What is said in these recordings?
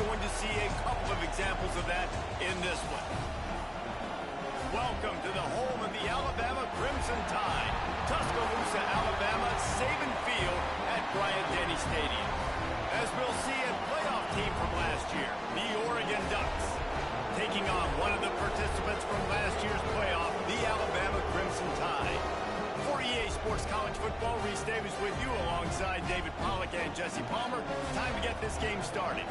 going to see a couple of examples of that in this one. Welcome to the home of the Alabama Crimson Tide. Tuscaloosa, Alabama, Saban Field at Bryant-Denny Stadium. As we'll see, a playoff team from last year, the Oregon Ducks, taking on one of the participants from last year's playoff, the Alabama Crimson Tide. For EA Sports College Football, Reese Davis with you alongside David Pollack and Jesse Palmer. Time to get this game started.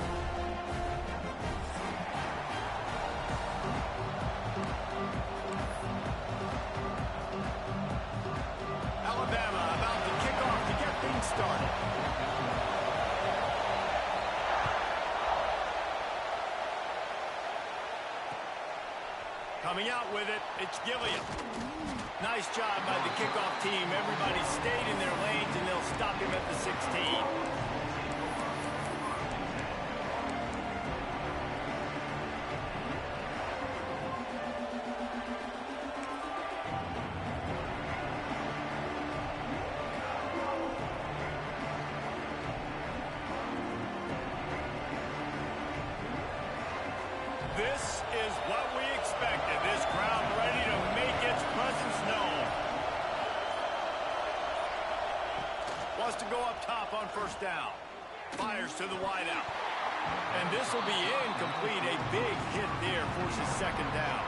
Alabama about to kick off to get things started. Coming out with it, it's Gilliam. Nice job by the kickoff team. Everybody stayed in their lanes, and they'll stop him at the 16. This is what we expected. This crowd ready to make its presence known. Wants to go up top on first down. Fires to the wideout. And this will be incomplete. A big hit there forces second down.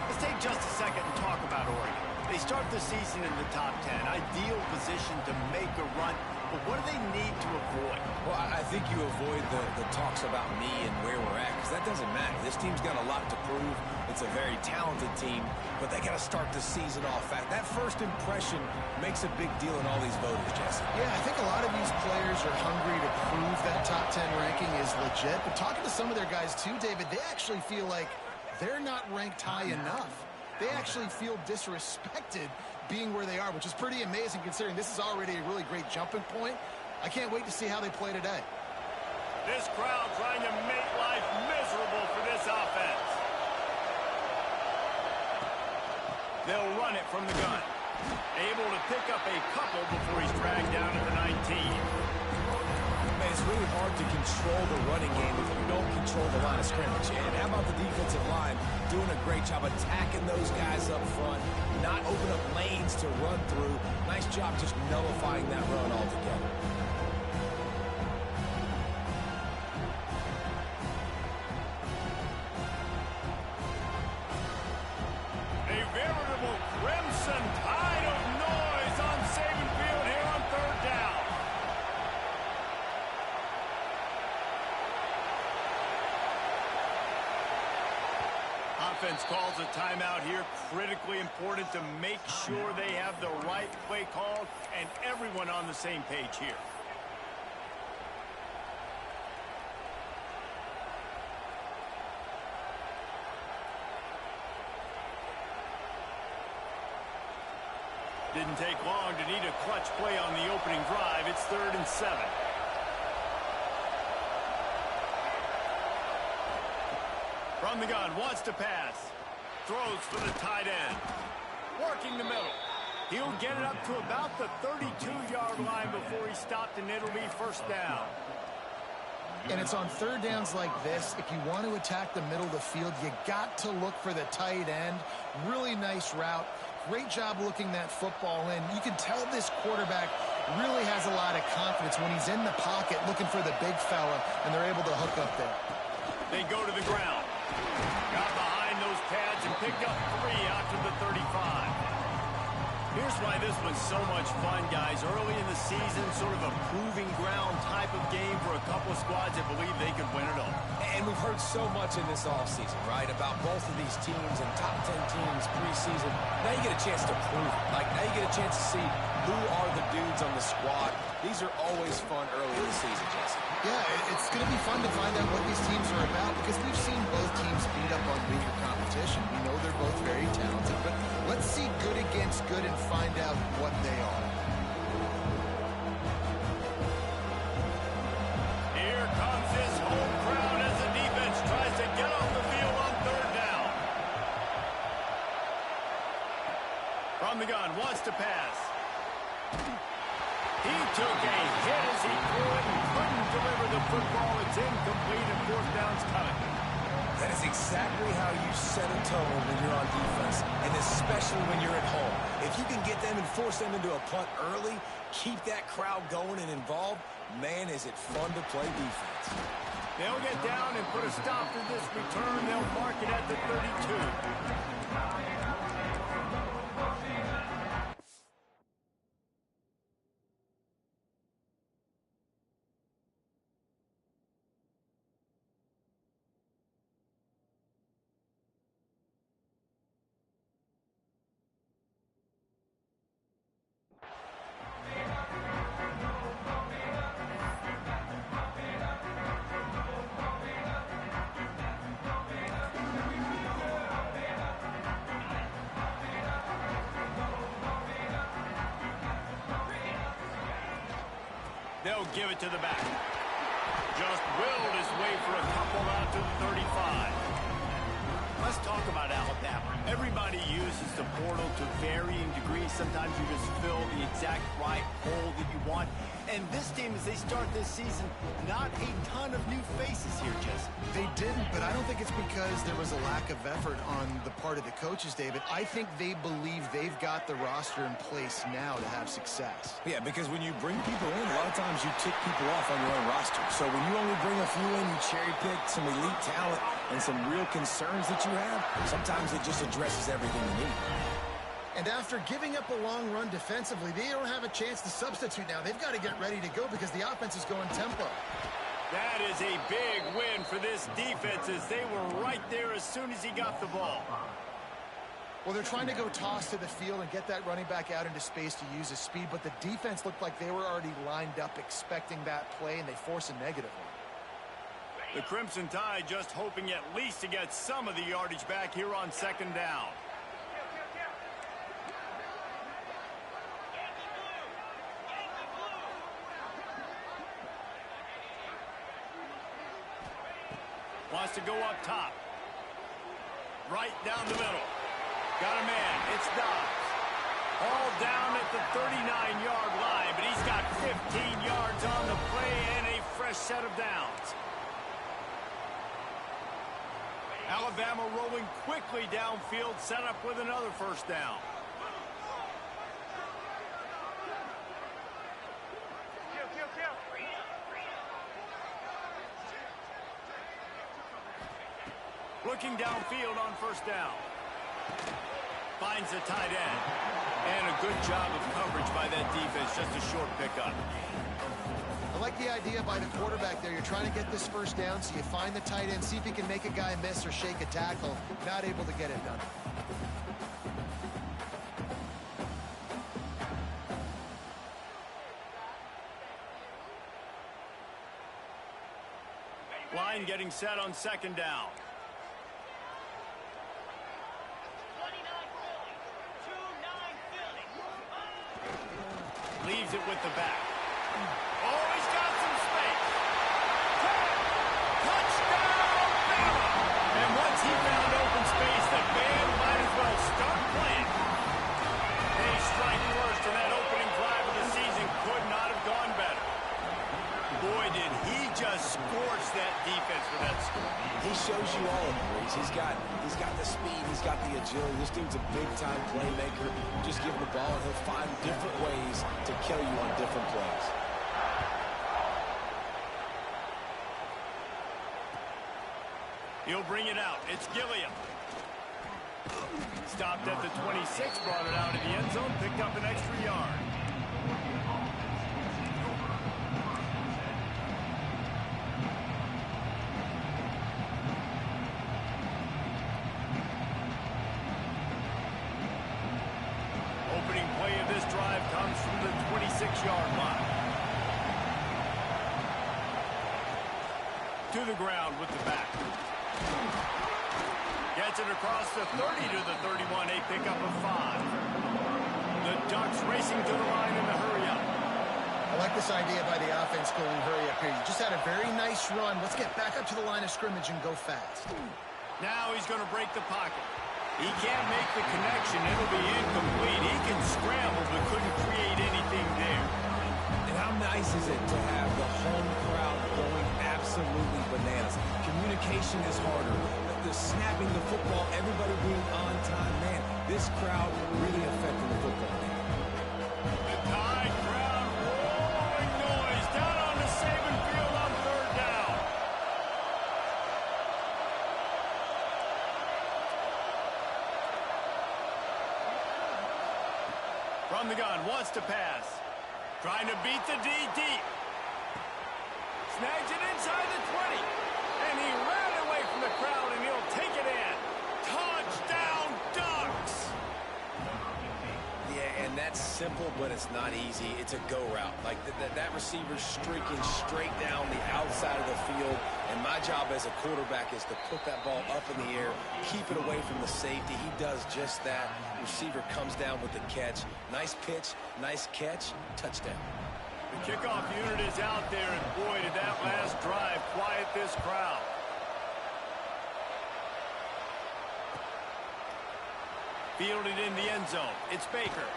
Let's take just a second and talk about Oregon. They start the season in the top 10. Ideal position to make a run. But what do they need to avoid? Well, I think you avoid the talks about me and where we're at, because that doesn't matter. This team's got a lot to prove. It's a very talented team, but they got to start the season off fast. That first impression makes a big deal in all these voters, Jesse. Yeah, I think a lot of these players are hungry to prove that top 10 ranking is legit. But talking to some of their guys too, David, they actually feel like they're not ranked high enough. They actually feel disrespected being where they are, which is pretty amazing considering this is already a really great jumping point. I can't wait to see how they play today. This crowd trying to make life miserable for this offense. They'll run it from the gun. Able to pick up a couple before he's dragged down at the 19. Man, it's really hard to control the running game if you don't control the line of scrimmage. And how about the defensive line doing a great job attacking those guys up front, not open up lanes to run through. Nice job just nullifying that run altogether. A veritable crimson tide of noise on Saban Field here on third down. Offense calls a timeout here. Critically important to make sure they have the right play called and everyone on the same page here. Didn't take long to need a clutch play on the opening drive. It's 3rd and 7. From the gun, wants to pass. Throws for the tight end. Working the middle. He'll get it up to about the 32-yard line before he stopped, and it'll be first down. And it's on third downs like this. If you want to attack the middle of the field, you got to look for the tight end. Really nice route. Great job looking that football in. You can tell this quarterback really has a lot of confidence when he's in the pocket looking for the big fella, and they're able to hook up there. They go to the ground. Got behind those pads and picked up 3 out to the 35. Here's why this was so much fun, guys. Early in the season, sort of a proving ground type of game for a couple of squads that believe they could win it all. And we've heard so much in this offseason, right, about both of these teams and top 10 teams preseason. Now you get a chance to prove it. Like, now you get a chance to see who are the dudes on the squad. These are always fun early in the season, Jesse. Yeah, it's going to be fun to find out what these teams are about because we've seen both teams beat up on weaker competition. We know they're both very talented, but let's see good against good and find out what they are. Here comes his home crowd as the defense tries to get off the field on third down. From the gun, wants to pass. He took a hit as he threw it and couldn't deliver the the football. It's incomplete and fourth down's coming. That is exactly how you set a tone when you're on defense, and especially when you're at home. If you can get them and force them into a punt early, keep that crowd going and involved, man, is it fun to play defense. They'll get down and put a stop to this return. They'll mark it at the 32. They'll give it to the back. Just willed his way for a couple out to the 35. Let's talk about Alabama. Everybody uses the portal to varying degrees. Sometimes you just fill the exact right hole that you want. And this team, as they start this season, not a ton of new faces here, Jesse. They didn't, but I don't think it's because there was a lack of effort on the part of the coaches, David. I think they believe they've got the roster in place now to have success. Yeah, because when you bring people in, a lot of times you tick people off on your own roster. So when you only bring a few in, you cherry pick some elite talent and some real concerns that you have, sometimes it just addresses everything you need. And after giving up a long run defensively, they don't have a chance to substitute now. They've got to get ready to go because the offense is going tempo. That is a big win for this defense as they were right there as soon as he got the ball. Well, they're trying to go toss to the field and get that running back out into space to use his speed, but the defense looked like they were already lined up expecting that play, and they force a negative one. The Crimson Tide just hoping at least to get some of the yardage back here on second down. Wants to go up top. Right down the middle. Got a man. It's Dobbs. All down at the 39-yard line, but he's got 15 yards on the play and a fresh set of downs. Alabama rolling quickly downfield, set up with another first down. Looking downfield on first down. Finds the tight end. And a good job of coverage by that defense. Just a short pickup. I like the idea by the quarterback there. You're trying to get this first down, so you find the tight end, see if he can make a guy miss or shake a tackle. Not able to get it done. Line getting set on second down. Leaves it with the back. Oh, he's got some space. Touchdown, Bama! And once he found open space, the band might as well start playing. They strike first, and that opening drive of the season could not have gone better. Boy, did he just scorch that defense with that score. He shows you all of it, Reese. He's got the speed, he's got the agility. This dude's a big-time playmaker. Just give him the ball, and he'll find different ways to kill you on different plays. He'll bring it out. It's Gilliam. Stopped at the 26, brought it out of the end zone, picked up an extra yard. Opening play of this drive comes from the 26-yard line. To the ground with the back. Gets it across the 30 to the 31, a pickup of 5. The Ducks racing to the line in the hurry up. I like this idea by the offense going hurry up here. You just had a very nice run. Let's get back up to the line of scrimmage and go fast. Now he's going to break the pocket. He can't make the connection. It'll be incomplete. He can scramble, but couldn't create anything there. And How nice is it to have the home crowd going absolutely bananas? Communication is harder. The snapping the football, everybody being on time. Man, this crowd really affecting the football game. The Tide crowd roaring noise down on the Saban field on third down. From the gun, wants to pass. Trying to beat the D deep. Snags it inside the 20. And he ran away from the crowd, and he'll take it in. Touchdown, Ducks! Yeah, and that's simple, but it's not easy. It's a go route. Like that receiver's streaking straight down the outside of the field, and my job as a quarterback is to put that ball up in the air, keep it away from the safety. He does just that. Receiver comes down with the catch. Nice pitch, nice catch, touchdown. The kickoff unit is out there, and boy, did that last drive quiet this crowd. Fielded in the end zone. It's Baker.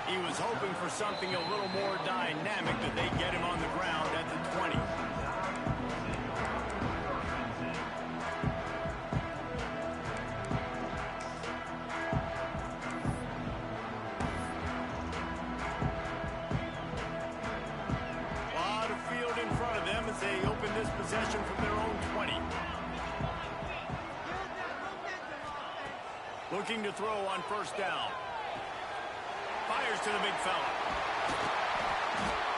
He was hoping for something a little more dynamic, that they get him on the ground at the 20. They open this possession from their own 20. Looking to throw on first down. Fires to the big fella.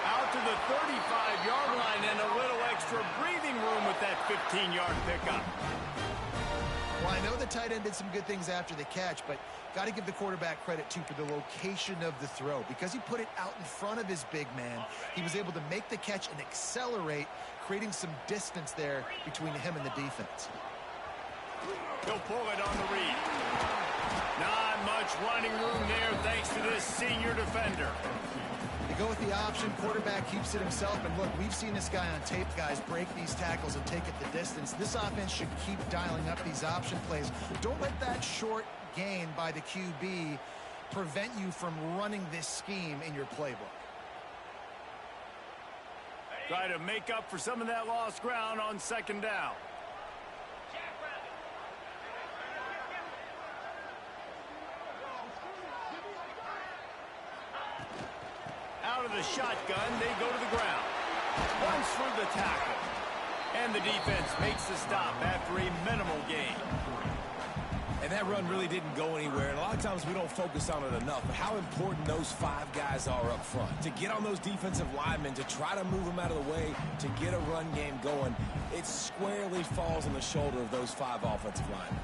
Out to the 35-yard line, and a little extra breathing room with that 15-yard pickup. Well, I know the tight end did some good things after the catch, but got to give the quarterback credit, too, for the location of the throw. Because he put it out in front of his big man, he was able to make the catch and accelerate, creating some distance there between him and the defense. He'll pull it on the read. Not much running room there thanks to this senior defender. They go with the option. Quarterback keeps it himself. And look, we've seen this guy on tape, guys, break these tackles and take it the distance. This offense should keep dialing up these option plays. Don't let that short gain by the QB prevent you from running this scheme in your playbook. Try to make up for some of that lost ground on second down. Out of the shotgun, they go to the ground. Runs through the tackle. And the defense makes the stop after a minimal gain. And that run really didn't go anywhere. And a lot of times we don't focus on it enough. But how important those five guys are up front. To get on those defensive linemen, to try to move them out of the way, to get a run game going, it squarely falls on the shoulder of those five offensive linemen.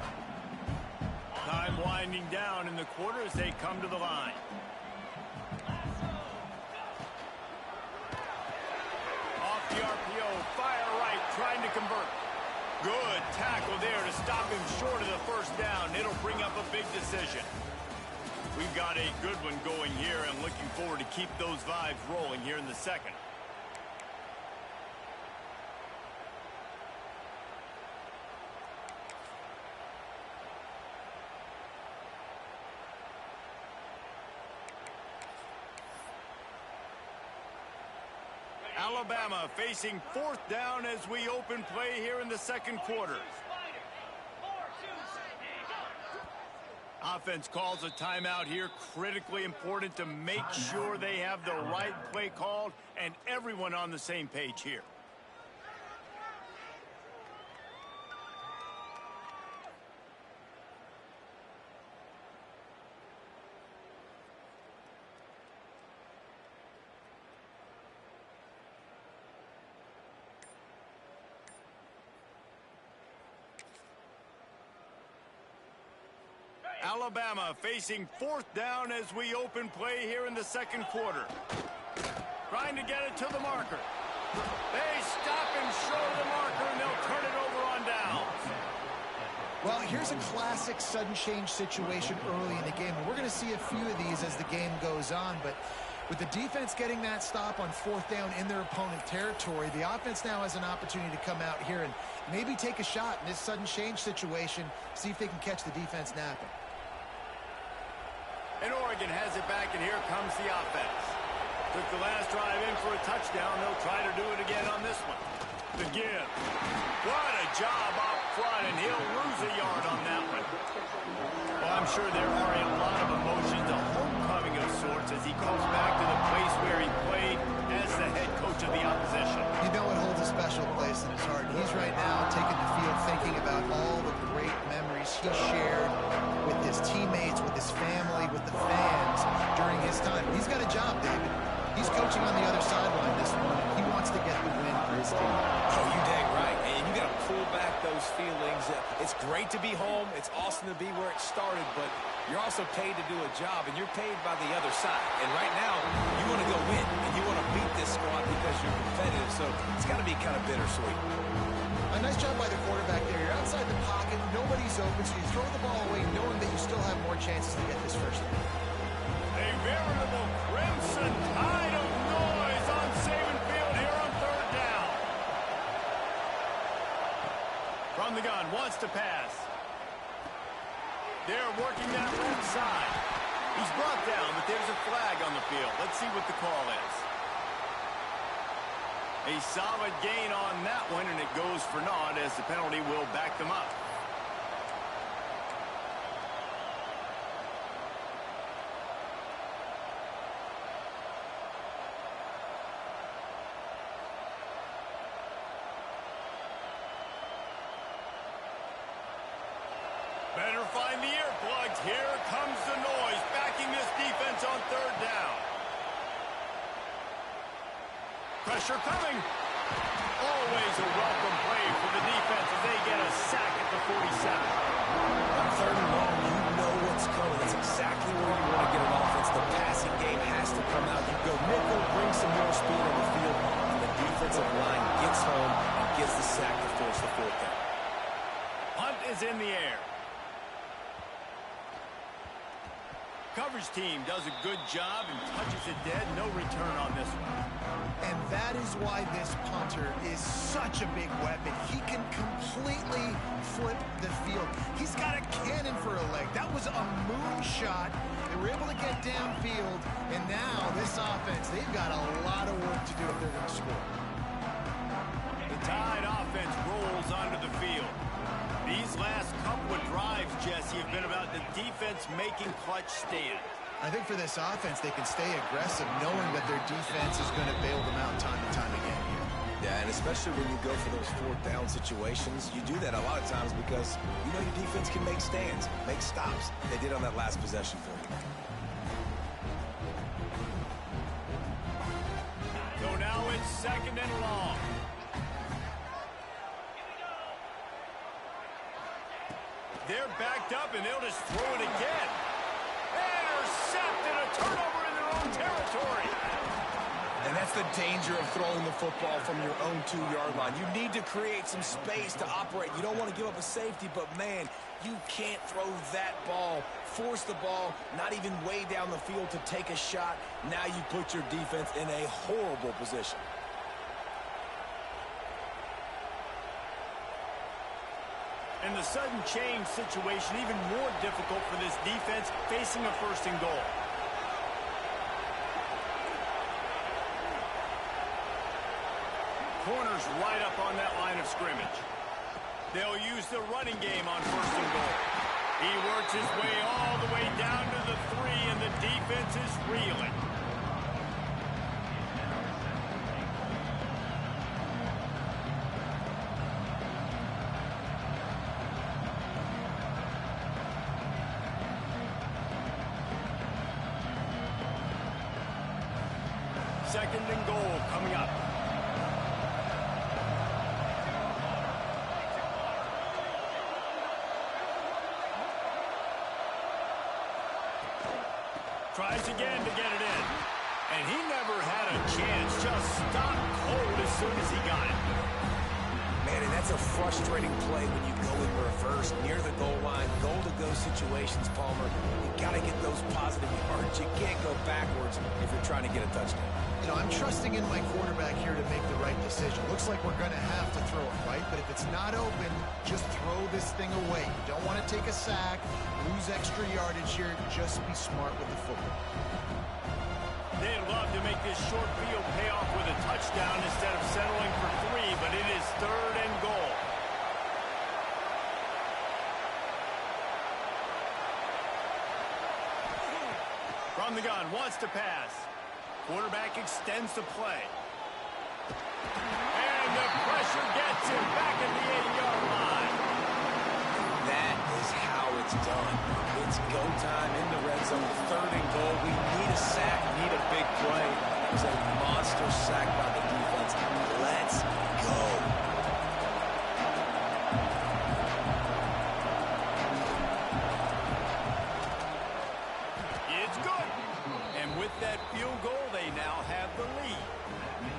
Time winding down in the quarter as they come to the line. Off the RPO, fire right, trying to convert. Good tackle there to stop him short of the first down. It'll bring up a big decision. We've got a good one going here, and looking forward to keep those vibes rolling here in the second. Alabama facing fourth down as we open play here in the second quarter. Offense calls a timeout here. Critically important to make sure they have the right play called and everyone on the same page here. Alabama facing fourth down as we open play here in the second quarter. Trying to get it to the marker. They stop him short of the marker, and they'll turn it over on downs. Well, here's a classic sudden change situation early in the game. And we're going to see a few of these as the game goes on. But with the defense getting that stop on fourth down in their opponent territory, the offense now has an opportunity to come out here and maybe take a shot in this sudden change situation, see if they can catch the defense napping. And Oregon has it back, and here comes the offense. Took the last drive in for a touchdown. They'll try to do it again on this one. The give. What a job up front, and he'll lose a yard on that one. Well, I'm sure there are a lot of emotions, a homecoming of sorts, as he comes back to the place where he played as the head coach of the opposition. You know it holds a special place in his heart. He's right now taking the field thinking about all the great memories he shared with his teammates, with his family, with the fans during his time. He's got a job, David. He's coaching on the other sideline this morning. He wants to get the win for his team. Oh, you dang right. And you got to pull back those feelings. It's great to be home. It's awesome to be where it started, but you're also paid to do a job, and you're paid by the other side. And right now, you want to go win, and you want to beat this squad because you're competitive, so it's got to be kind of bittersweet. A nice job by the quarterback there. You're outside the pocket. Nobody's open, so you throw the ball away knowing that you still have more chances to get this first down. A veritable crimson tide of noise on Saban Field here on third down. From the gun, wants to pass. They're working that left side. He's brought down, but there's a flag on the field. Let's see what the call is. A solid gain on that one, and it goes for naught as the penalty will back them up. Better find the earplugs. Here comes the noise, backing this defense on third down. Pressure coming. Always a welcome play for the defense as they get a sack at the 47. On third and long, you know what's coming. That's exactly where you want to get an offense. The passing game has to come out. You go nickel, bring some more speed on the field, and the defensive line gets home and gets the sack to force the fourth down. Punt is in the air. Coverage team does a good job and touches it dead. No return on this one. And that is why this punter is such a big weapon. He can completely flip the field. He's got a cannon for a leg. That was a moonshot. They were able to get downfield, and now this offense, they've got a lot of work to do if they're going to score. The Tide offense rolls onto the field. These last couple of drives, Jesse, have been about the defense making clutch stands. I think for this offense, they can stay aggressive knowing that their defense is going to bail them out time and time again here. Yeah, and especially when you go for those fourth down situations, you do that a lot of times because you know your defense can make stands, make stops. They did on that last possession for you. So now it's second and long. They're backed up, and they'll just throw it again. Intercepted, a turnover in their own territory. And that's the danger of throwing the football from your own 2-yard line. You need to create some space to operate. You don't want to give up a safety, but, man, you can't throw that ball, force the ball, not even way down the field to take a shot. Now you put your defense in a horrible position. And the sudden change situation even more difficult for this defense facing a first and goal. Corners right up on that line of scrimmage. They'll use the running game on first and goal. He works his way all the way down to the 3, and the defense is reeling. Second and goal coming up. Tries again to get it in. And he never had a chance. Just stopped cold as soon as he got it. Man, and that's a frustrating play when you go in reverse near the goal line. Goal-to-go situations, Palmer. You got to get those positive yards. You can't go backwards if you're trying to get a touchdown. You know, I'm trusting in my quarterback here to make the right decision. Looks like we're going to have to throw it, right? But if it's not open, just throw this thing away. You don't want to take a sack, lose extra yardage here. Just be smart with the football. They'd love to make this short field pay off with a touchdown instead of settling for 3, but it is 3rd and goal. From the gun, wants to pass. Quarterback extends the play. And the pressure gets him back at the 8-yard line. That is how it's done. It's go time in the red zone, 3rd and goal. We need a sack, need a big play. It was a monster sack by the defense. Let's go. It's good. And with that field goal, they now have the lead.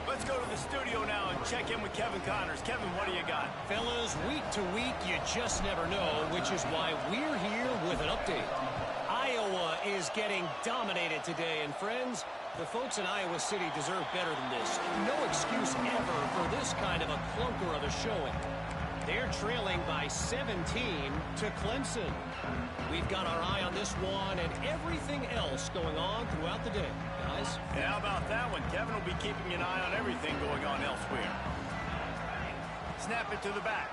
Let's go to the studio now and check in with Kevin Connors. Kevin, what do you got? Fellas, week to week, you just never know, which is why we're here with an update. Iowa is getting dominated today, and friends, the folks in Iowa City deserve better than this. No excuse ever for this kind of a clunker of a showing. They're trailing by 17 to Clemson. We've got our eye on this one and everything else going on throughout the day, guys. And how about that one? Kevin will be keeping an eye on everything going on elsewhere. Snap it to the back.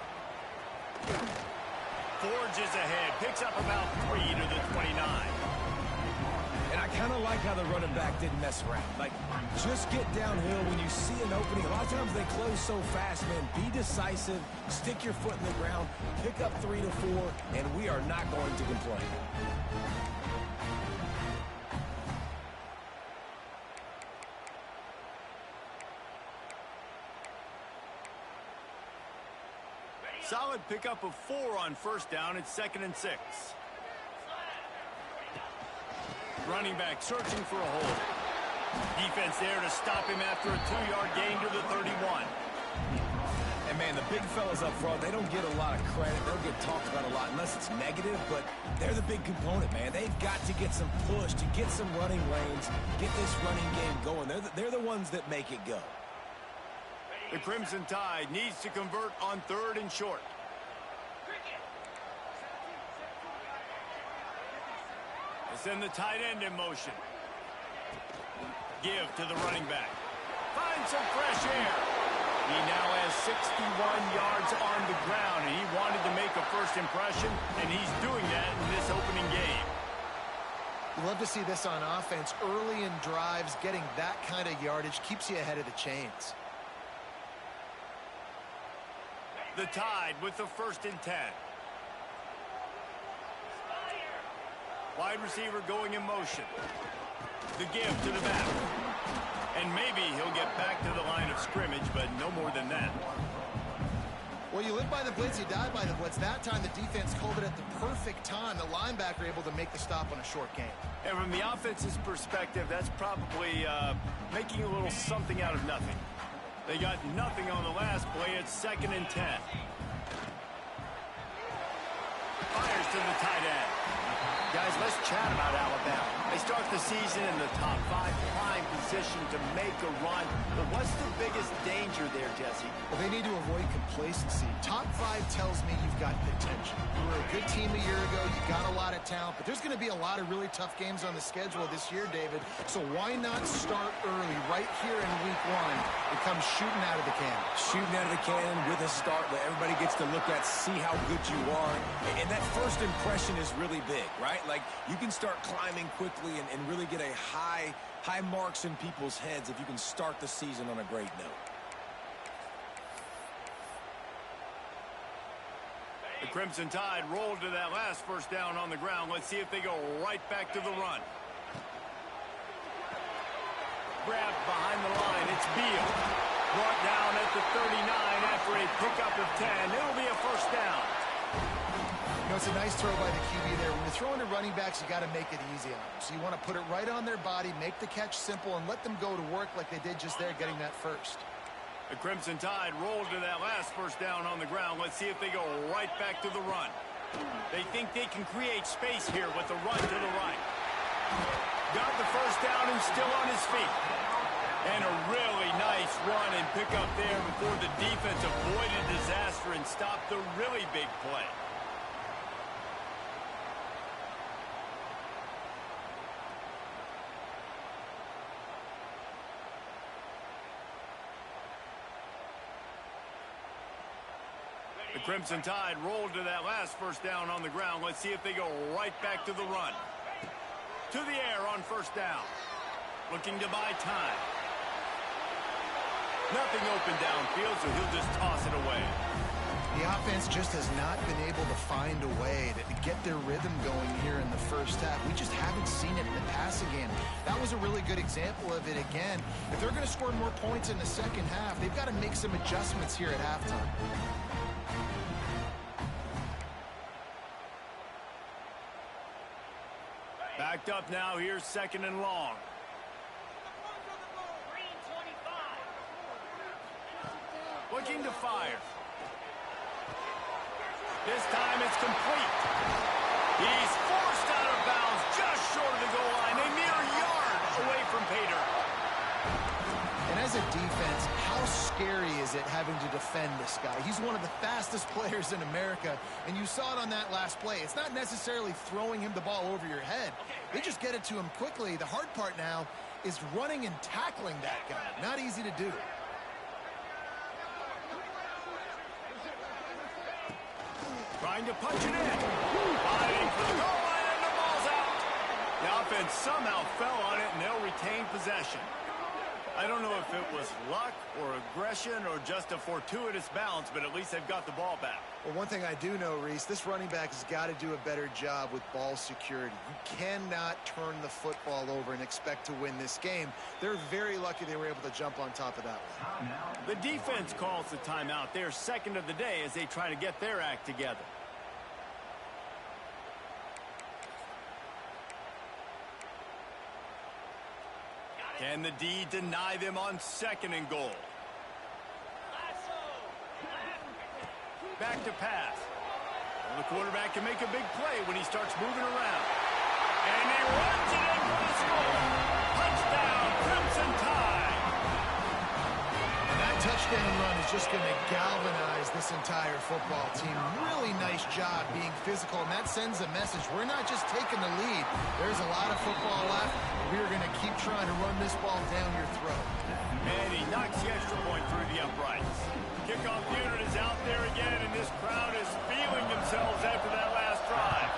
Forges ahead. Picks up about 3 to the 29. And I kind of like how the running back didn't mess around. Like, just get downhill when you see an opening. A lot of times they close so fast, man. Be decisive, stick your foot in the ground, pick up 3 to 4, and we are not going to complain. Solid pickup of 4 on 1st down. It's 2nd and 6. Running back searching for a hole. Defense there to stop him after a 2-yard gain to the 31. And, man, the big fellas up front, they don't get a lot of credit. They don't get talked about a lot unless it's negative, but they're the big component, man. They've got to get some push, to get some running lanes, get this running game going. They're the ones that make it go. The Crimson Tide needs to convert on 3rd and short. They send the tight end in motion. Give to the running back. Find some fresh air. He now has 61 yards on the ground, and he wanted to make a first impression, and he's doing that in this opening game. You love to see this on offense. Early in drives, getting that kind of yardage keeps you ahead of the chains. The Tide with the 1st and 10. Wide receiver going in motion. The give to the back. And maybe he'll get back to the line of scrimmage, but no more than that. Well, you live by the blitz, you die by the blitz. That time the defense called it at the perfect time. The linebacker able to make the stop on a short gain. And from the offense's perspective, that's probably making a little something out of nothing. They got nothing on the last play. It's 2nd and 10. Fires to the tight end. Guys, let's chat about Alabama. They start the season in the top 5, prime position to make a run. But what's the biggest danger there, Jesse? Well, they need to avoid complacency. Top 5 tells me you've got potential. You were a good team a year ago. You got a lot of talent. But there's going to be a lot of really tough games on the schedule this year, David. So why not start early right here in week 1 and come shooting out of the cannon? Shooting out of the cannon with a start that everybody gets to look at, see how good you are. And that first impression is really big, right? Like, you can start climbing quickly and really get a high marks in people's heads if you can start the season on a great note. The Crimson Tide rolled to that last 1st down on the ground. Let's see if they go right back to the run. Grabbed behind the line. It's Beal. Brought down at the 39 after a pickup of 10. It'll be a 1st down. You know, it's a nice throw by the QB there. When you're throwing to running backs, you got to make it easy on them. So you want to put it right on their body, make the catch simple, and let them go to work like they did just there, getting that first. The Crimson Tide rolled to that last 1st down on the ground. Let's see if they go right back to the run. They think they can create space here with the run to the right. Got the 1st down and still on his feet. And a really nice run and pick up there before the defense avoided disaster and stopped the really big play. The Crimson Tide rolled to that last first down on the ground. Let's see if they go right back to the run. To the air on first down. Looking to buy time. Nothing open downfield, so he'll just toss it away. The offense just has not been able to find a way to get their rhythm going here in the first half. We just haven't seen it in the passing game. That was a really good example of it again. If they're going to score more points in the second half, they've got to make some adjustments here at halftime. Backed up now. Here's second and long. Looking to fire. This time it's complete. He's forced out of bounds just short of the goal line. A mere yard away from Pater. And as a defense, how scary is it having to defend this guy? He's one of the fastest players in America, and you saw it on that last play. It's not necessarily throwing him the ball over your head. They just get it to him quickly. The hard part now is running and tackling that guy. Not easy to do. Trying to punch it in. Fighting for the goal line, and the ball's out. The offense somehow fell on it, and they'll retain possession. I don't know if it was luck or aggression or just a fortuitous bounce, but at least they've got the ball back. Well, one thing I do know, Reese, this running back has got to do a better job with ball security. You cannot turn the football over and expect to win this game. They're very lucky they were able to jump on top of that one. The defense calls the timeout. They're second of the day as they try to get their act together. Can the D deny them on second and goal? Back to pass. Well, the quarterback can make a big play when he starts moving around. And he runs it in for the score. Touchdown, Crimson Tide. And that touchdown run is just going to galvanize this entire football team. Really nice job being physical, and that sends a message. We're not just taking the lead. There's a lot of football left. We're going to keep trying to run this ball down your throat. And he knocks the extra point through the uprights. Kickoff unit is out there again, and this crowd is feeling themselves after that last drive.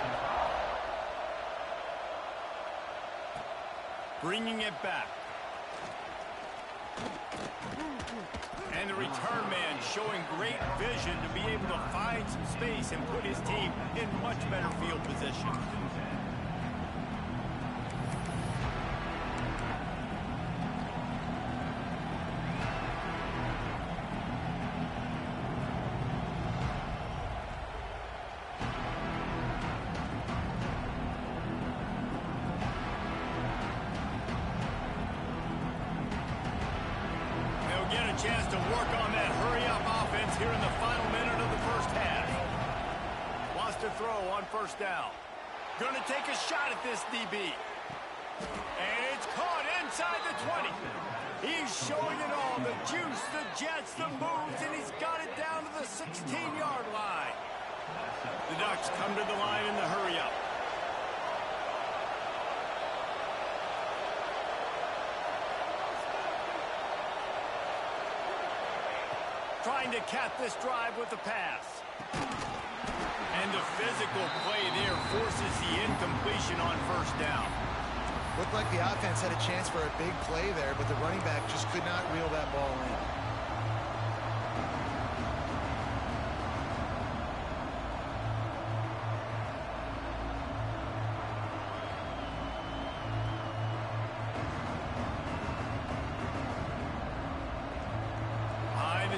Bringing it back. And the return man showing great vision to be able to find some space and put his team in much better field position. Chance to work on that hurry-up offense here in the final minute of the first half. Wants to throw on first down. Going to take a shot at this DB. And it's caught inside the 20. He's showing it all. The juice, the jets, the moves, and he's got it down to the 16-yard line. The Ducks come to the line in the hurry-up. Trying to cap this drive with the pass. And the physical play there forces the incompletion on first down. Looked like the offense had a chance for a big play there, but the running back just could not reel that ball in.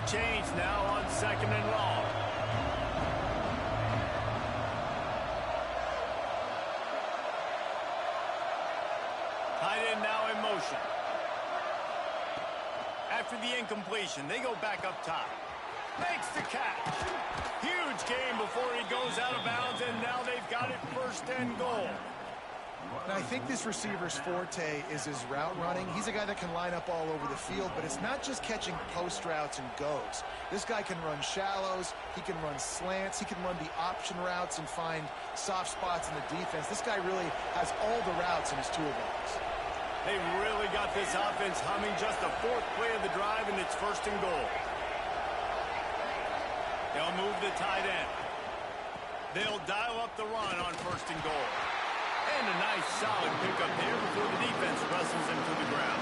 Change now on second and long. Tight end now in motion. After the incompletion, they go back up top. Makes the catch. Huge game before he goes out of bounds, and now they've got it first and goal. Now, I think this receiver's forte is his route running. He's a guy that can line up all over the field, but it's not just catching post routes and goes. This guy can run shallows, he can run slants, he can run the option routes and find soft spots in the defense. This guy really has all the routes in his toolbox. They really got this offense humming. Just the fourth play of the drive, and it's first and goal. They'll move the tight end. They'll dial up the run on 1st and goal. And a nice solid pickup there before the defense wrestles him to the ground.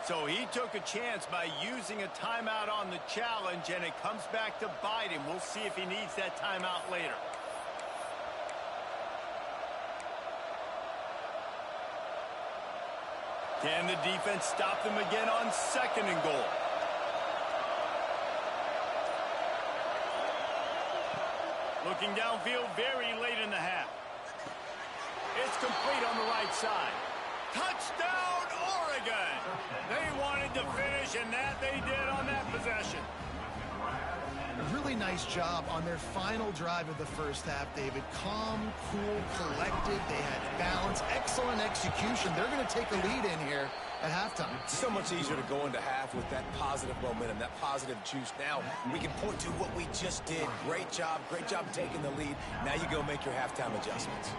So he took a chance by using a timeout on the challenge, and it comes back to bite him. We'll see if he needs that timeout later. Can the defense stop them again on 2nd and goal? Looking downfield very late in the half. It's complete on the right side. Touchdown, Oregon! They wanted to finish, and that they did on that possession. Really nice job on their final drive of the first half, David. Calm, cool, collected. They had balance, excellent execution. They're going to take the lead in here at halftime. It's so much easier to go into half with that positive momentum, that positive juice. Now we can point to what we just did. Great job taking the lead. Now you go make your halftime adjustments.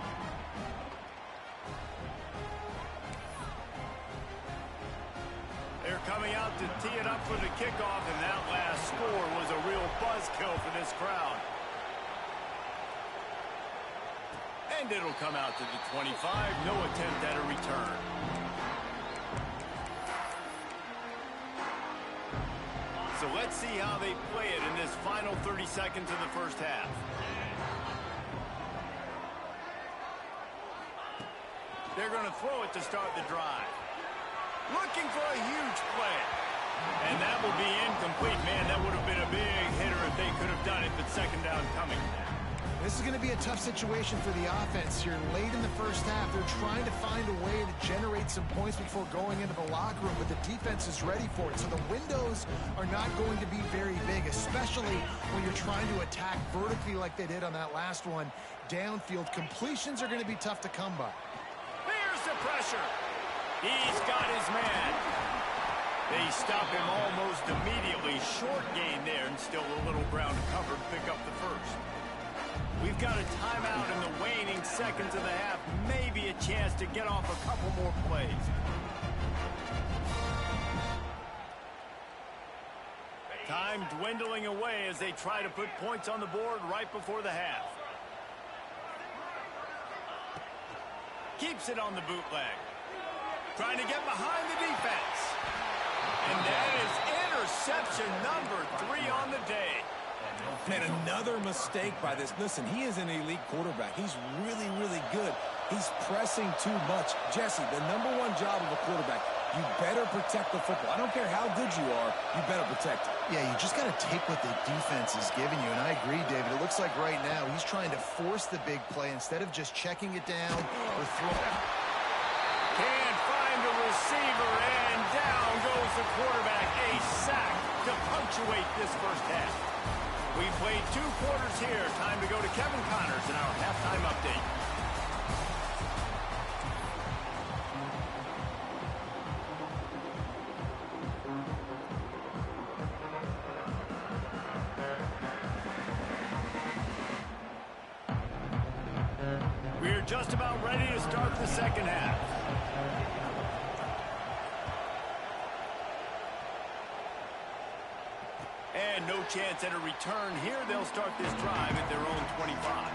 They're coming out to tee it up for the kickoff, and that last score was a real buzzkill for this crowd. And it'll come out to the 25. No attempt at a return. So let's see how they play it in this final 30 seconds of the first half. They're going to throw it to start the drive. Looking for a huge play. And that will be incomplete. Man, that would have been a big hitter if they could have done it, but 2nd down coming. This is going to be a tough situation for the offense here. Late in the first half, they're trying to find a way to generate some points before going into the locker room, but the defense is ready for it. So the windows are not going to be very big, especially when you're trying to attack vertically like they did on that last one. Downfield completions are going to be tough to come by. Here's the pressure. He's got his man. They stop him almost immediately. Short gain there, and still a little ground to cover to pick up the first. We've got a timeout in the waning seconds of the half. Maybe a chance to get off a couple more plays. Time dwindling away as they try to put points on the board right before the half. Keeps it on the bootleg. Trying to get behind the defense. And that is interception number 3 on the day. Man, another mistake by this. Listen, he is an elite quarterback. He's really, really good. He's pressing too much. Jesse, the #1 job of a quarterback, you better protect the football. I don't care how good you are, you better protect it. Yeah, you just got to take what the defense is giving you, and I agree, David. It looks like right now he's trying to force the big play instead of just checking it down or throwing. Can't find a receiver, and down goes the quarterback. A sack to punctuate this first half. We played 2 quarters here. Time to go to Kevin Connors in our halftime update. We're just about ready to start the second half. And no chance at a return here. They'll start this drive at their own 25.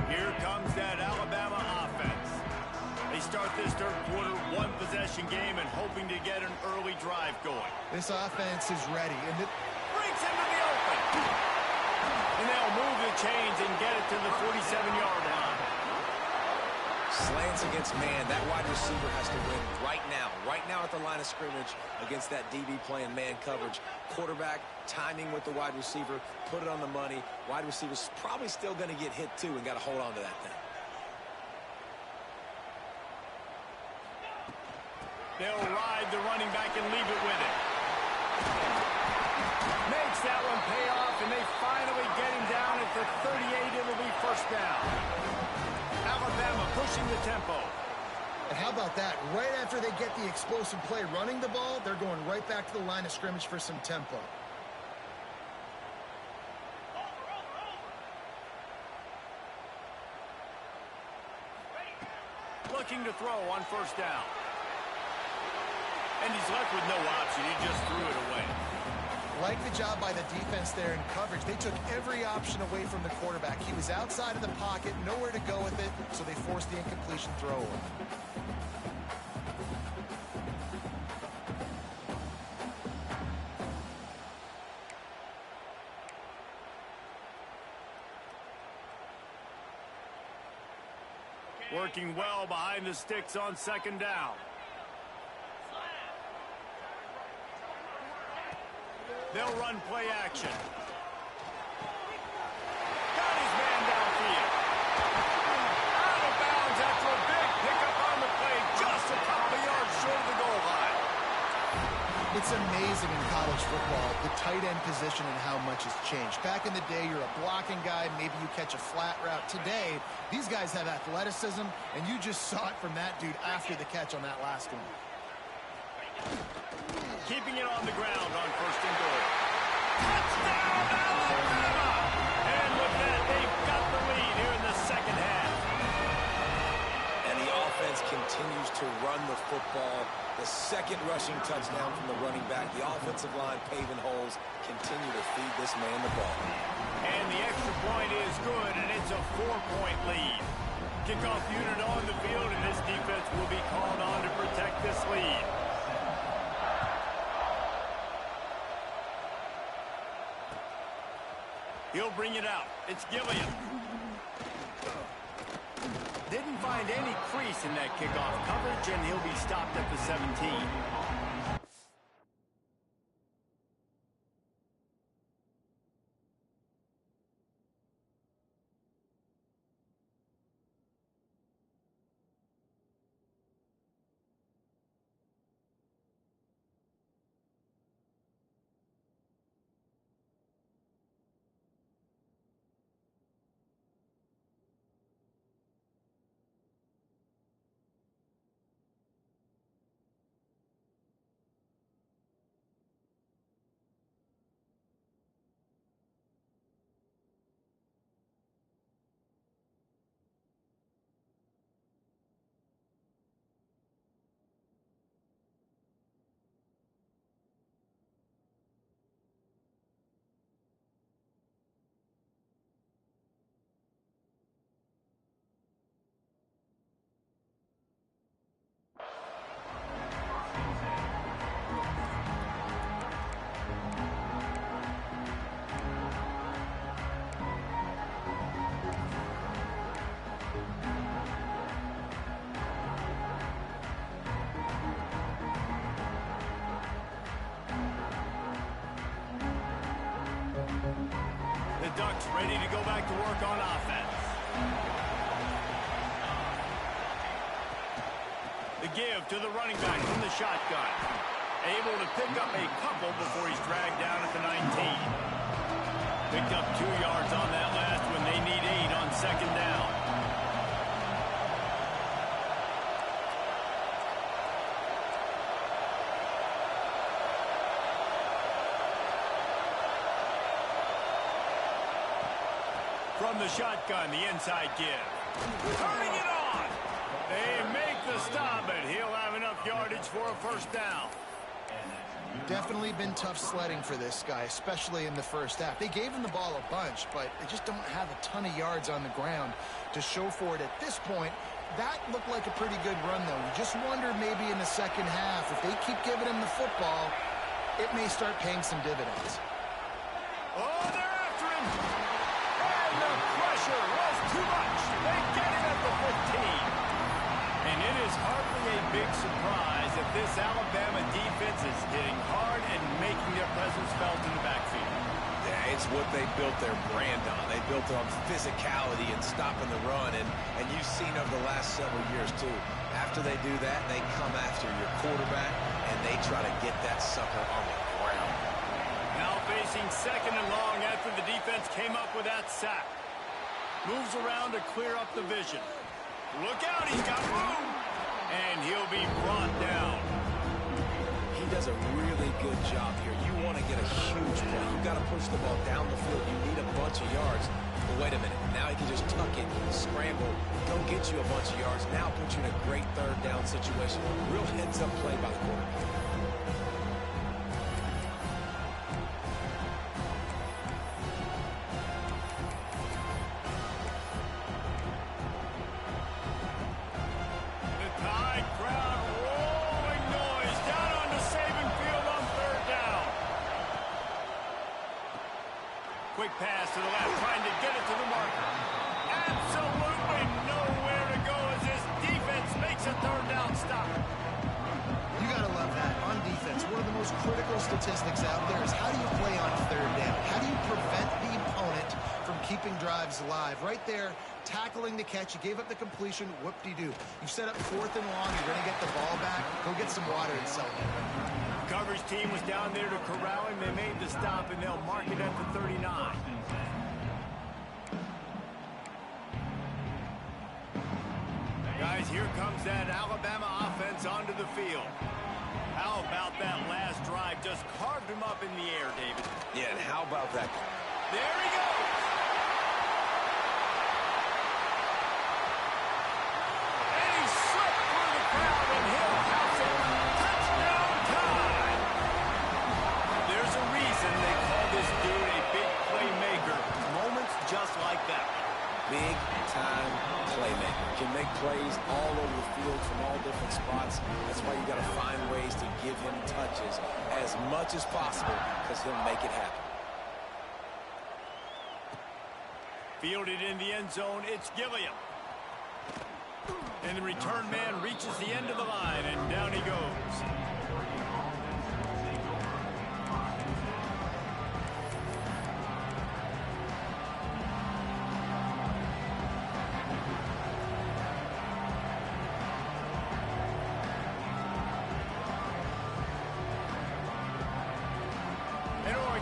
Here comes that Alabama offense. They start this third quarter, 1-possession game, and hoping to get an early drive going. This offense is ready. And Breaks into the open. And they'll move the chains and get it to the 47-yard line. Slants against man. That wide receiver has to win right now at the line of scrimmage against that DB playing man coverage. Quarterback, timing with the wide receiver, put it on the money. Wide receiver's probably still going to get hit too and got to hold on to that thing. They'll ride the running back and leave it with it. Makes that one pay off, and they finally get him down at the 38. It'll be first down. Alabama pushing the tempo. And how about that? Right after they get the explosive play running the ball, they're going right back to the line of scrimmage for some tempo. Looking to throw on first down. And he's left with no option. He just threw it away. Like the job by the defense there in coverage. They took every option away from the quarterback. He was outside of the pocket, nowhere to go with it, so they forced the incompletion throw away. Working well behind the sticks on second down. They'll run play action. Got his man downfield. Out of bounds after a big pickup on the play, just a couple of yards short of the goal line. It's amazing in college football, the tight end position and how much has changed. Back in the day, you're a blocking guy, maybe you catch a flat route. Today, these guys have athleticism, and you just saw it from that dude after the catch on that last one. Keeping it on the ground on first and goal. Touchdown, Alabama! And with that, they've got the lead here in the second half. And the offense continues to run the football. The second rushing touchdown from the running back. The offensive line paving holes. Continue to feed this man the ball. And the extra point is good, and it's a 4-point lead. Kickoff unit on the field, and this defense will be called on to protect this lead. He'll bring it out. It's Gilliam. Didn't find any crease in that kickoff coverage, and he'll be stopped at the 17. Ducks ready to go back to work on offense. The give to the running back from the shotgun. Able to pick up a couple before he's dragged down at the 19. Picked up 2 yards on that last one. They need 8 on second down. From the shotgun, the inside give. Turning it on. They make the stop, but he'll have enough yardage for a first down. Definitely been tough sledding for this guy, especially in the first half. They gave him the ball a bunch, but they just don't have a ton of yards on the ground to show for it at this point. That looked like a pretty good run, though. You just wonder maybe in the second half, if they keep giving him the football, it may start paying some dividends. Oh, they're after him. And the pressure was too much. They get him at the 15. is hardly a big surprise that this Alabama defense is hitting hard and making their presence felt in the backfield. Yeah, it's what they built their brand on. They built it on physicality and stopping the run, and you've seen over the last several years, too. After they do that, they come after your quarterback, and they try to get that sucker on the ground. Now facing second and long after the defense came up with that sack. Moves around to clear up the vision. Look out, he's got room! And he'll be brought down. He does a really good job here. You want to get a huge play. You've got to push the ball down the field. You need a bunch of yards. But wait a minute. Now he can just tuck it, scramble, go get you a bunch of yards. Now put you in a great third down situation. Real heads-up play by the quarterback. Quick pass to the left, trying to get it to the marker. Absolutely nowhere to go as this defense makes a third down stop. You got to love that on defense. One of the most critical statistics out there is how do you play on third down? How do you prevent the opponent from keeping drives alive? Right there, tackling the catch. You gave up the completion. Whoop-de-doo. You set up fourth and long. You're going to get the ball back. Go get some water and sell it. Coverage team was down there to corral him. They made the stop, and they'll mark it at the 39. Guys, here comes that Alabama offense onto the field. How about that last drive? Just carved him up in the air, David. Yeah, and how about that? There he goes. And he slipped through the crowd, and he'll house it. Touchdown time. There's a reason they call this dude a big playmaker. Moments just like that. Big-time playmaker. Can make plays all over the field from all different spots. That's why you got to find ways to give him touches as much as possible because he'll make it happen. Fielded in the end zone, it's Gilliam. And the return man reaches the end of the line, and down he goes.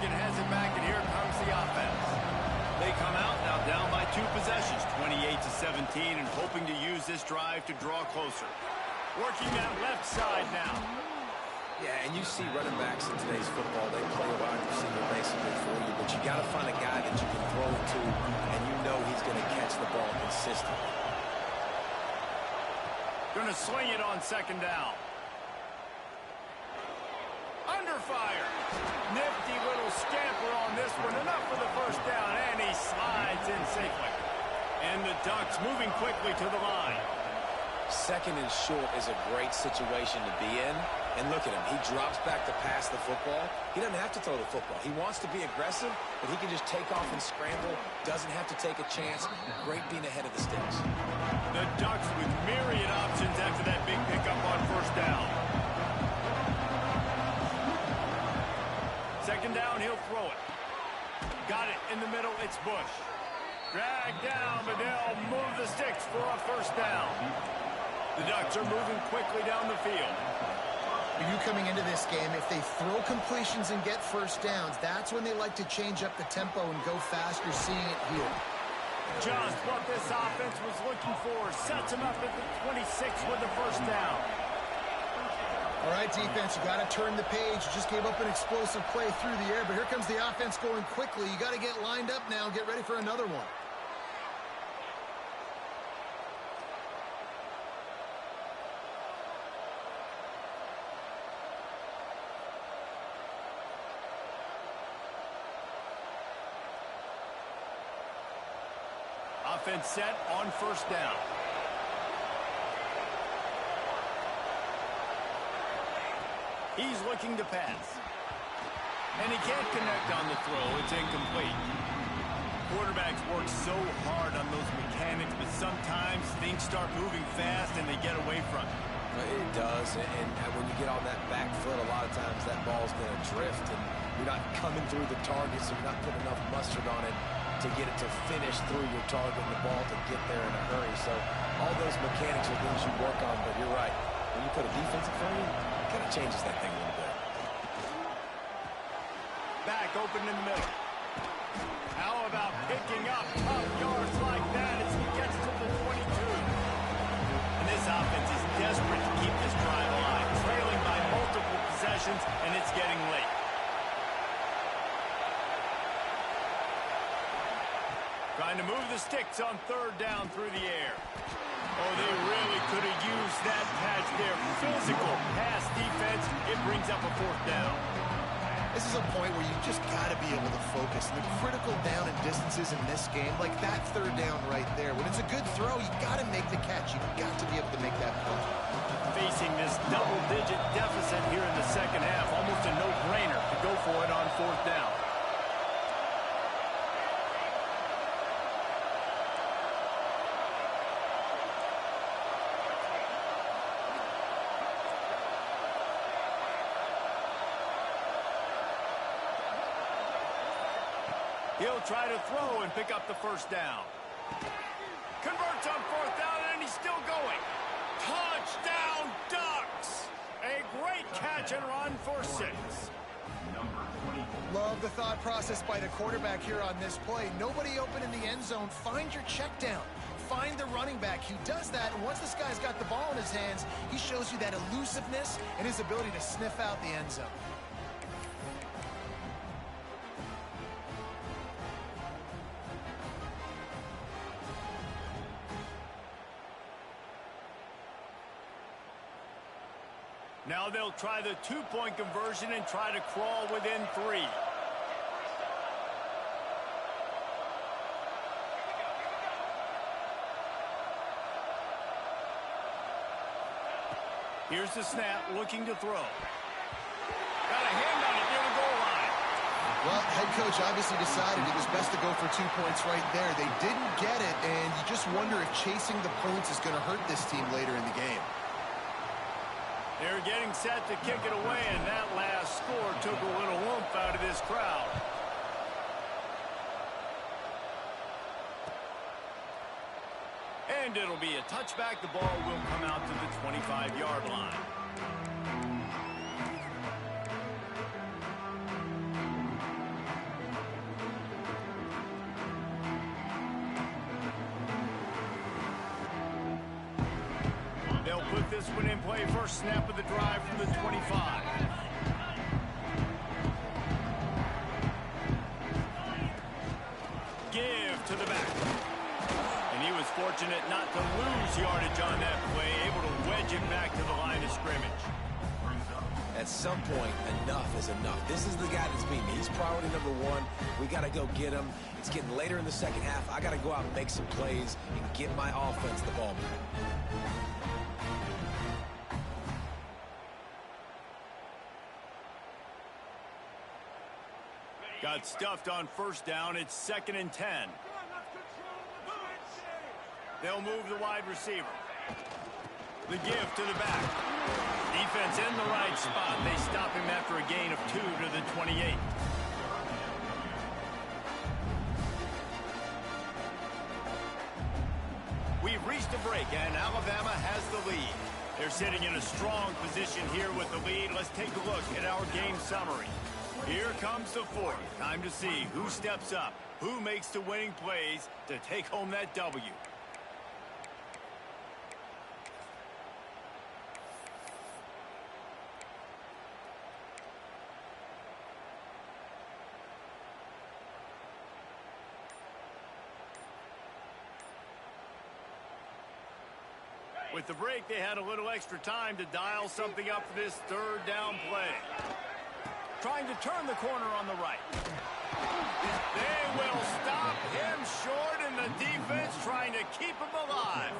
Has it back, and here comes the offense. They come out now down by 2 possessions, 28-17, and hoping to use this drive to draw closer. Working that left side now. Yeah, and you see running backs in today's football, they play a wide receiver basically for you, but you got to find a guy that you can throw it to, and you know he's going to catch the ball consistently. Going to swing it on second down. Under fire. Nifty little scamper on this one. Enough for the first down, and he slides in safely. And the Ducks moving quickly to the line. Second and short is a great situation to be in. And look at him. He drops back to pass the football. He doesn't have to throw the football. He wants to be aggressive, but he can just take off and scramble. Doesn't have to take a chance. Great being ahead of the sticks. The Ducks with myriad options after that big pickup on first down. Second down, he'll throw it. Got it in the middle, it's Bush. Dragged down, but they'll move the sticks for a first down. The Ducks are moving quickly down the field. You coming into this game, if they throw completions and get first downs, that's when they like to change up the tempo and go fast. You're seeing it here. Just what this offense was looking for. Sets him up at the 26 with the first down. All right, defense, you got to turn the page. You just gave up an explosive play through the air, but here comes the offense going quickly. You got to get lined up now and get ready for another one. Offense set on first down. He's looking to pass. And he can't connect on the throw. It's incomplete. Quarterbacks work so hard on those mechanics, but sometimes things start moving fast and they get away from it. balance, and when you get on that back foot, a lot of times that ball's going to drift, and you're not coming through the target, so you're not putting enough mustard on it to get it to finish through your target and the ball to get there in a hurry. So all those mechanics are things you work on, but you're right. When you put a defense in front of you, it kind of changes that thing a little bit. Back open in the middle. How about picking up tough yards like that as he gets to the 22? And this offense is desperate to keep this drive alive, trailing by multiple possessions, and it's getting late. Trying to move the sticks on third down through the air. Oh, they really could have used that patch there. Physical pass defense. It brings up a fourth down. This is a point where you just got to be able to focus. And the critical down and distances in this game, like that third down right there, when it's a good throw, you got to make the catch. You've got to be able to make that play. Facing this double-digit deficit here in the second half, almost a no-brainer to go for it on fourth down. He'll try to throw and pick up the first down. Converts on fourth down, and he's still going. Touchdown, Ducks! A great catch and run for 6. Love the thought process by the quarterback here on this play. Nobody open in the end zone. Find your check down. Find the running back. He does that, and once this guy's got the ball in his hands, he shows you that elusiveness and his ability to sniff out the end zone. Now they'll try the two-point conversion and try to crawl within 3. Here's the snap, looking to throw. Got a hand on it near the goal line. Well, head coach obviously decided it was best to go for 2 points right there. They didn't get it, and you just wonder if chasing the points is going to hurt this team later in the game. They're getting set to kick it away, and that last score took a little oomph out of this crowd. And it'll be a touchback. The ball will come out to the 25-yard line. They'll put this one in play. First snap of the drive from the 25. Give to the back. And he was fortunate not to lose yardage on that play, able to wedge it back to the line of scrimmage. At some point, enough is enough. This is the guy that's beating me. He's priority number 1. We got to go get him. It's getting later in the second half. I got to go out and make some plays and get my offense the ball back. Got stuffed on first down. It's 2nd and 10. They'll move the wide receiver. The give to the back. Defense in the right spot. They stop him after a gain of 2 to the 28. We've reached a break, and Alabama has the lead. They're sitting in a strong position here with the lead. Let's take a look at our game summary. Here comes the fourth. Time to see who steps up, who makes the winning plays to take home that W. With the break, they had a little extra time to dial something up for this third down play. Trying to turn the corner on the right. They will stop him short, and the defense trying to keep him alive.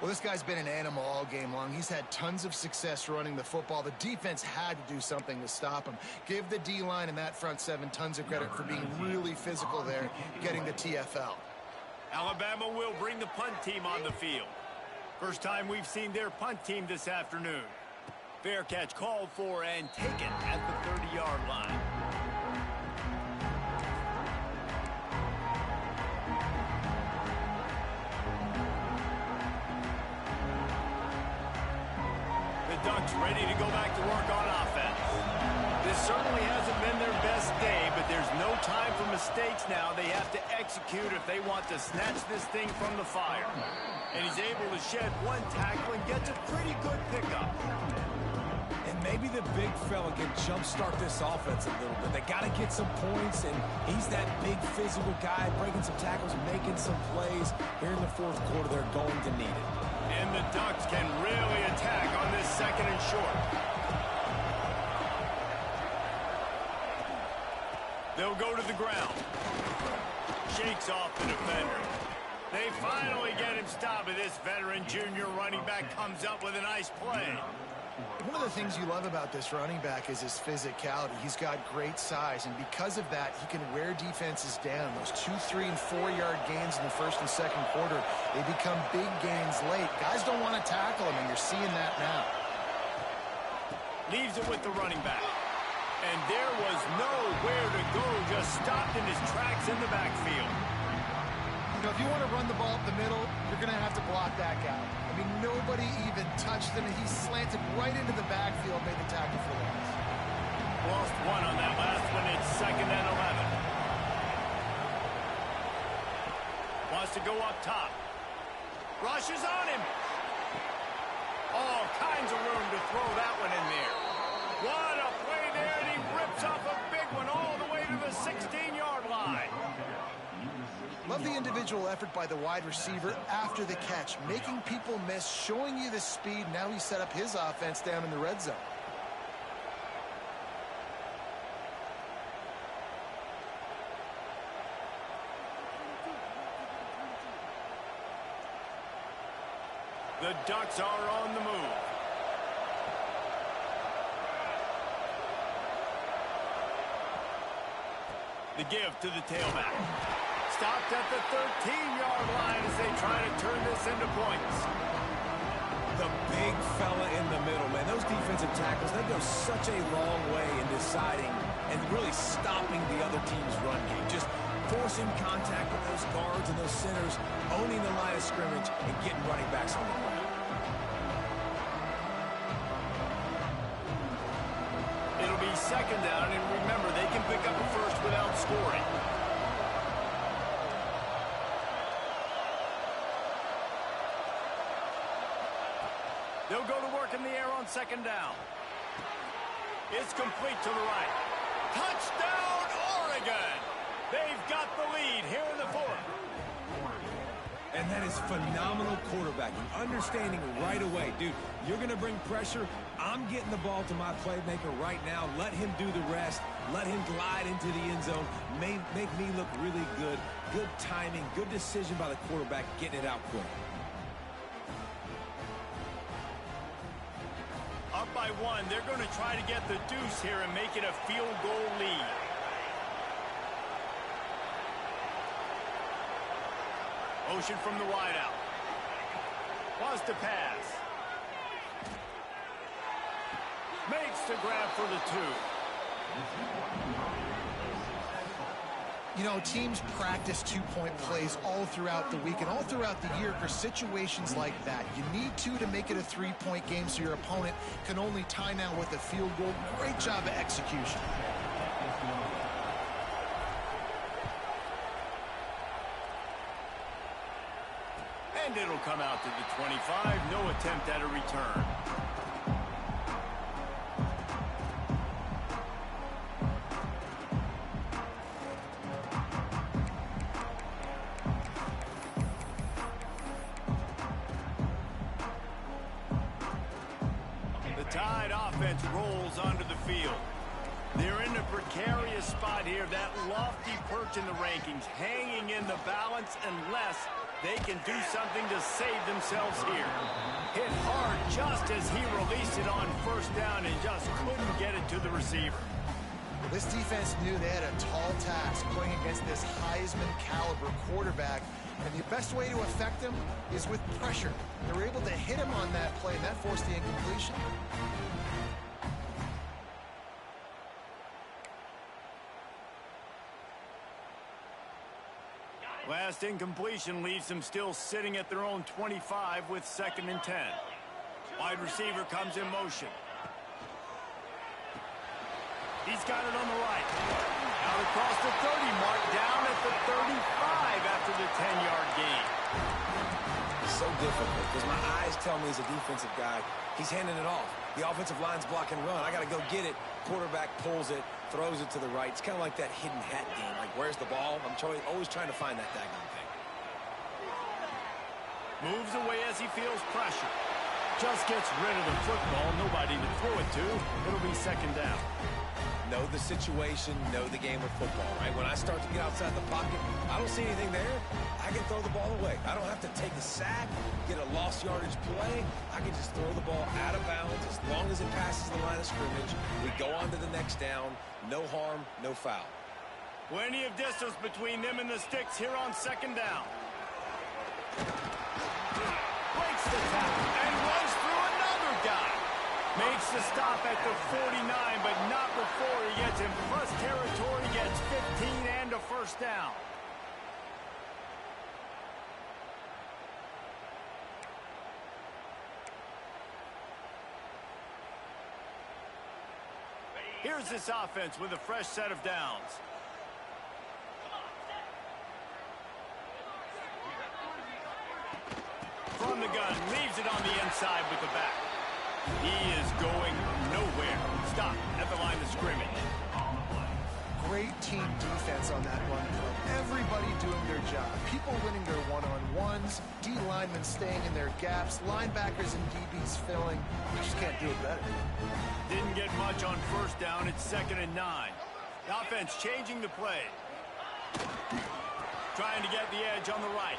Well, this guy's been an animal all game long. He's had tons of success running the football. The defense had to do something to stop him. Give the D-line and that front 7 tons of credit for being really physical there, getting the TFL. Alabama will bring the punt team on the field. First time we've seen their punt team this afternoon. Fair catch called for and taken at the 30-yard line. The Ducks ready to go back to work on offense. This certainly hasn't been their best day, but there's no time for mistakes now. They have to execute if they want to snatch this thing from the fire. And he's able to shed one tackle and gets a pretty good pickup. And maybe the big fella can jumpstart this offense a little bit. They got to get some points, and he's that big physical guy, breaking some tackles, making some plays. Here in the fourth quarter, they're going to need it. And the Ducks can really attack on this second and short. They'll go to the ground. Shakes off the defender. They finally get him stopped, but this veteran junior running back comes up with a nice play. One of the things you love about this running back is his physicality. He's got great size, and because of that, he can wear defenses down. Those 2, 3, and 4-yard gains in the first and second quarter, they become big gains late. Guys don't want to tackle him, and you're seeing that now. Leaves it with the running back. And there was nowhere to go, just stopped in his tracks in the backfield. You know, if you want to run the ball up the middle, you're going to have to block that guy. I mean, nobody even touched him, and he slanted right into the backfield, made the tackle for loss. Lost one on that last one. It's 2nd and 11. Wants to go up top. Rushes on him. All kinds of room to throw that one in there. What a play there, and he rips off a big one all the way to the 16-yard line. Love the individual effort by the wide receiver after the catch, making people miss, showing you the speed. Now he set up his offense down in the red zone. The Ducks are on the move. The give to the tailback. Stopped at the 13-yard line as they try to turn this into points. The big fella in the middle, man. Those defensive tackles, they go such a long way in deciding and really stopping the other team's run game. Just forcing contact with those guards and those centers, owning the line of scrimmage, and getting running backs on the ground. It'll be 2nd down, and remember, they can pick up a first without scoring. They'll go to work in the air on 2nd down. It's complete to the right. Touchdown, Oregon! They've got the lead here in the 4th. And that is phenomenal quarterbacking. Understanding right away, dude, you're going to bring pressure. I'm getting the ball to my playmaker right now. Let him do the rest. Let him glide into the end zone. Make me look really good. Good timing, good decision by the quarterback, getting it out quick. Up by 1, they're going to try to get the deuce here and make it a field goal lead. Motion from the wideout. Wants to pass. Makes the grab for the 2. You know, teams practice two-point plays all throughout the week and all throughout the year for situations like that. You need to make it a 3-point game so your opponent can only tie now with a field goal. Great job of execution. And it'll come out to the 25. No attempt at a return. Tide offense rolls onto the field. They're in a precarious spot here, that lofty perch in the rankings, hanging in the balance unless they can do something to save themselves here. Hit hard just as he released it on 1st down and just couldn't get it to the receiver. Well, this defense knew they had a tall task playing against this Heisman caliber quarterback. And the best way to affect him is with pressure. They were able to hit him on that play, and that forced the incompletion. Last incompletion leaves them still sitting at their own 25 with 2nd and 10. Wide receiver comes in motion. He's got it on the right. Out across the 30 mark, down at the 35 after the 10-yard gain. It's so difficult because my eyes tell me as a defensive guy, he's handing it off. The offensive line's block and run. I got to go get it. Quarterback pulls it, throws it to the right. It's kind of like that hidden hat game. Like, where's the ball? I'm always trying to find that daggone thing. Moves away as he feels pressure. Just gets rid of the football. Nobody to throw it to. It'll be 2nd down. Know the situation, know the game of football, right? When I start to get outside the pocket, I don't see anything there, I can throw the ball away. I don't have to take a sack, get a lost yardage play. I can just throw the ball out of bounds as long as it passes the line of scrimmage. We go on to the next down. No harm, no foul. Plenty of distance between them and the sticks here on 2nd down. Breaks the tackle and runs through another guy. Makes the stop at the 49, but not before he gets in plus territory, gets 15 and a 1st down. Here's this offense with a fresh set of downs. From the gun, leaves it on the inside with the back. He is going nowhere. Stop at the line of scrimmage. Great team defense on that run play. Everybody doing their job. People winning their one-on-ones, D linemen staying in their gaps, linebackers and DBs filling. You just can't do it better. Didn't get much on 1st down. It's 2nd and 9. The offense changing the play. Trying to get the edge on the right.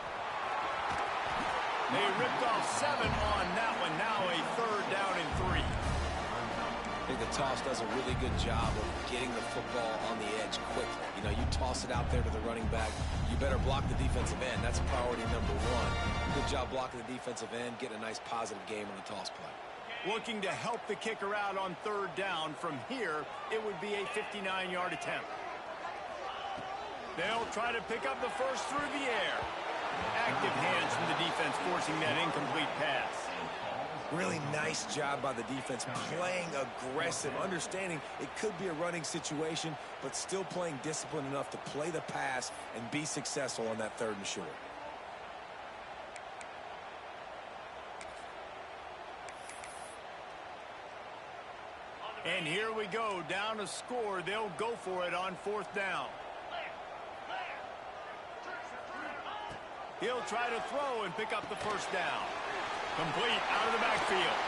They ripped off 7 on that one. Now a 3rd down and 3. I think the toss does a really good job of getting the football on the edge quickly. You know, you toss it out there to the running back. You better block the defensive end. That's priority number 1. Good job blocking the defensive end, getting a nice positive game on the toss play. Looking to help the kicker out on 3rd down. From here, it would be a 59-yard attempt. They'll try to pick up the first through the air. Active hands from the defense forcing that incomplete pass. Really nice job by the defense, playing aggressive, understanding it could be a running situation, but still playing disciplined enough to play the pass and be successful on that 3rd and short. And here we go, down a score. They'll go for it on 4th down. He'll try to throw and pick up the 1st down. Complete out of the backfield.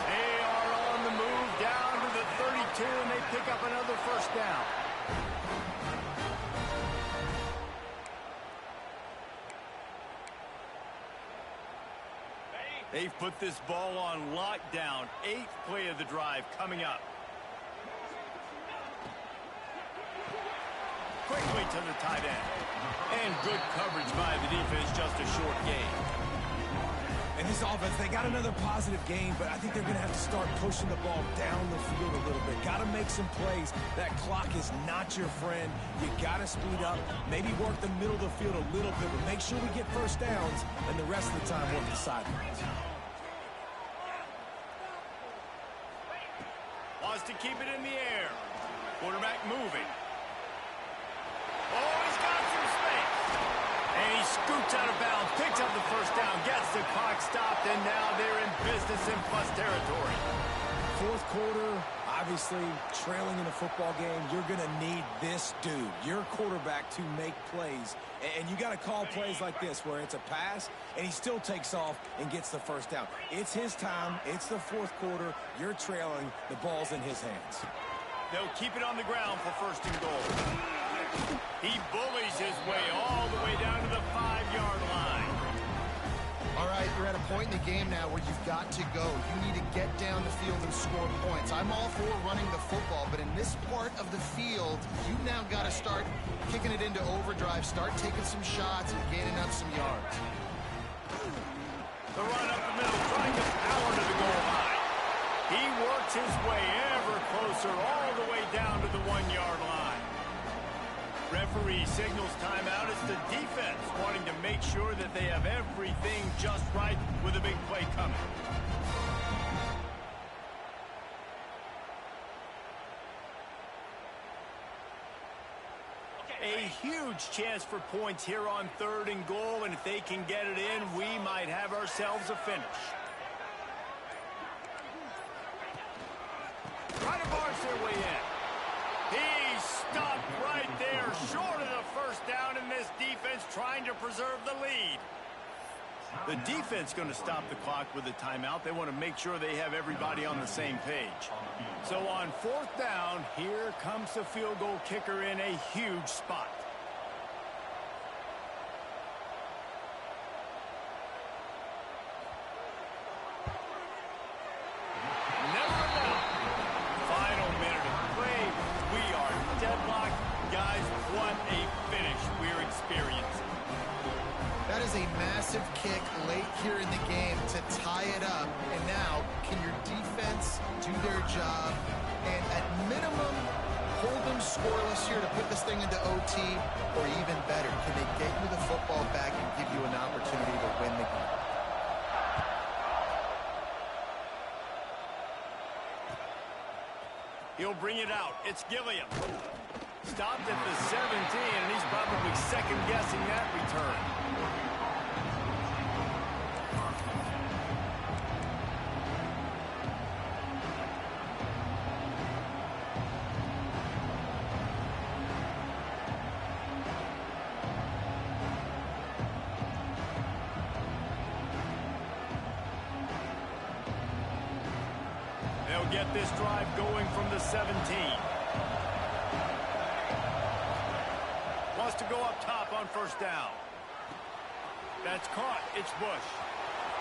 They are on the move down to the 32, and they pick up another 1st down. They've put this ball on lockdown. 8th play of the drive coming up. Quickly to the tight end. And good coverage by the defense, just a short gain. And this offense, they got another positive gain, but I think they're going to have to start pushing the ball down the field a little bit. Got to make some plays. That clock is not your friend. You got to speed up, maybe work the middle of the field a little bit, but make sure we get 1st downs, and the rest of the time work the sidelines. Wants to keep it in the air. Quarterback moving. Oh, he's got some space. And he scoots out of bounds, picks up the 1st down, gets the clock stopped, and now they're in business in plus territory. 4th quarter, obviously trailing in a football game, you're going to need this dude, your quarterback, to make plays. And you got to call plays like this where it's a pass and he still takes off and gets the 1st down. It's his time. It's the 4th quarter. You're trailing. The ball's in his hands. They'll keep it on the ground for 1st and goal. He bullies his way all the way down to the 5-yard line. All right, you're at a point in the game now where you've got to go. You need to get down the field and score points. I'm all for running the football, but in this part of the field, you've now got to start kicking it into overdrive, start taking some shots and gaining up some yards. The run up the middle, trying to power to the goal line. He works his way ever closer, all the way down to the 1-yard line. Referee signals timeout. It's the defense wanting to make sure that they have everything just right with a big play coming. A huge chance for points here on 3rd and goal, and if they can get it in, we might have ourselves a finish. Trying to barge their way in. He stopped right there, short of the first down, and this defense trying to preserve the lead. The defense going to stop the clock with a timeout. They want to make sure they have everybody on the same page. So on 4th down, here comes the field goal kicker in a huge spot. Never enough. Final minute of play. We are deadlocked. Guys, what a finish we're experiencing. That is a massive kick late here in the game to tie it up. And now, can your defense do their job and at minimum hold them scoreless here to put this thing into OT? Or even better, can they get you the football back and give you an opportunity to win the game? He'll bring it out. It's Gilliam. Stopped at the 17, and he's probably second-guessing that return. They'll get this drive going from the 17. Wants to go up top on 1st down. That's caught. It's Bush.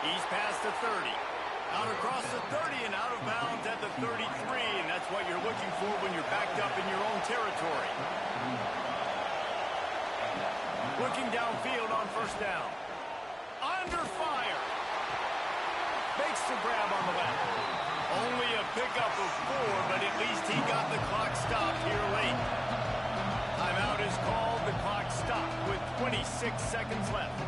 He's past the 30. Out across the 30 and out of bounds at the 33. And that's what you're looking for when you're backed up in your own territory. Looking downfield on 1st down. Under fire. Makes the grab on the left. Only a pickup of 4, but at least he got the clock stopped here late. Timeout is called. The clock stopped with 26 seconds left.